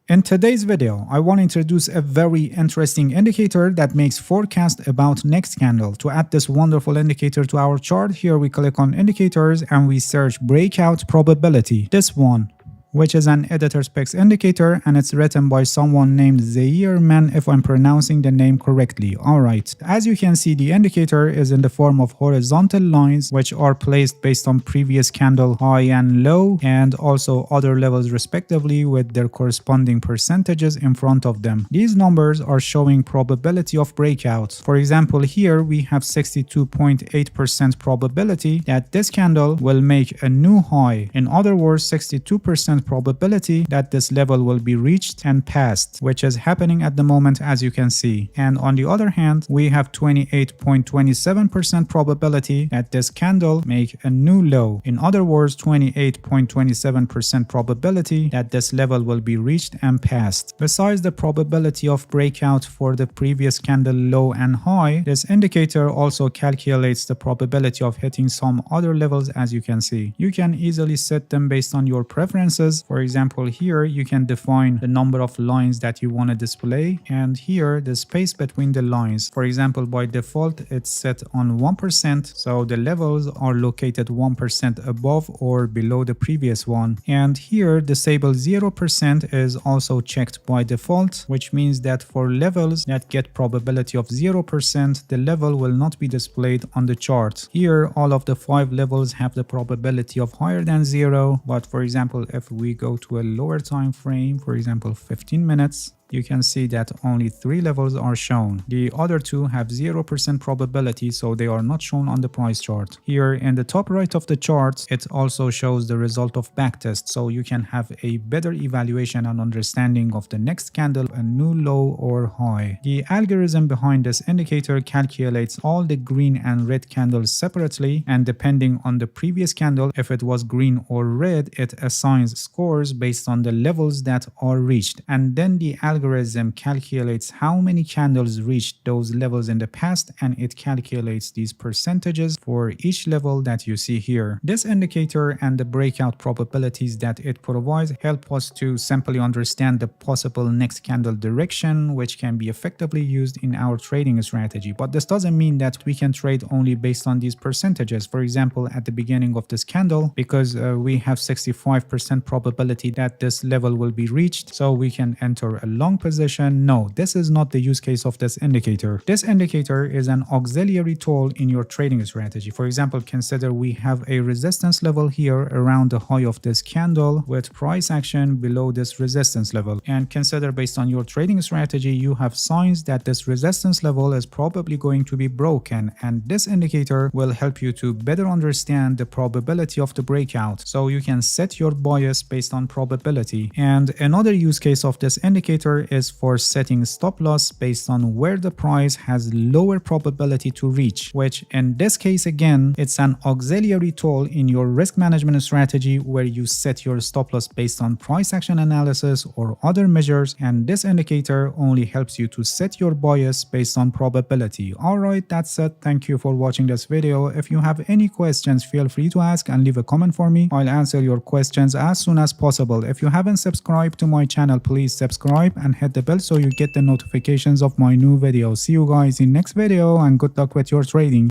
In today's video, I want to introduce a very interesting indicator that makes forecast about next candle. To add this wonderful indicator to our chart, here we click on indicators and we search breakout probability. This one, which is an editor specs indicator, and it's written by someone named Zairman if I'm pronouncing the name correctly. Alright, as you can see, the indicator is in the form of horizontal lines which are placed based on previous candle high and low, and also other levels respectively with their corresponding percentages in front of them. These numbers are showing probability of breakout. For example, here we have 62.8% probability that this candle will make a new high. In other words, 62% probability that this level will be reached and passed, which is happening at the moment, as you can see. And on the other hand, we have 28.27% probability that this candle make a new low. In other words, 28.27% probability that this level will be reached and passed. Besides the probability of breakout for the previous candle low and high, this indicator also calculates the probability of hitting some other levels, as you can see. You can easily set them based on your preferences. For example, here you can define the number of lines that you want to display, and here the space between the lines. For example, by default it's set on 1%, so the levels are located 1% above or below the previous one. And here disable 0% is also checked by default, which means that for levels that get probability of 0%, the level will not be displayed on the chart. Here all of the 5 levels have the probability of higher than 0, but for example, if we go to a lower time frame, for example 15 minutes, you can see that only 3 levels are shown. The other 2 have 0% probability, so they are not shown on the price chart. Here in the top right of the chart, it also shows the result of backtest, so you can have a better evaluation and understanding of the next candle, a new low or high. The algorithm behind this indicator calculates all the green and red candles separately, and depending on the previous candle, if it was green or red, it assigns scores based on the levels that are reached, and then the algorithm calculates how many candles reached those levels in the past, and it calculates these percentages for each level that you see here. This indicator and the breakout probabilities that it provides help us to simply understand the possible next candle direction, which can be effectively used in our trading strategy. But this doesn't mean that we can trade only based on these percentages. For example, at the beginning of this candle, because we have 65% probability that this level will be reached, so we can enter a long position. No, this is not the use case of this indicator. This indicator is an auxiliary tool in your trading strategy. For example, consider we have a resistance level here around the high of this candle with price action below this resistance level, and consider based on your trading strategy you have signs that this resistance level is probably going to be broken, and this indicator will help you to better understand the probability of the breakout, so you can set your bias based on probability. And another use case of this indicator is for setting stop loss based on where the price has lower probability to reach, which in this case again it's an auxiliary tool in your risk management strategy where you set your stop loss based on price action analysis or other measures, and this indicator only helps you to set your bias based on probability. Alright, that's it. Thank you for watching this video. If you have any questions, feel free to ask and leave a comment for me. I'll answer your questions as soon as possible. If you haven't subscribed to my channel, please subscribe and hit the bell so you get the notifications of my new videos. See you guys in next video, and good luck with your trading.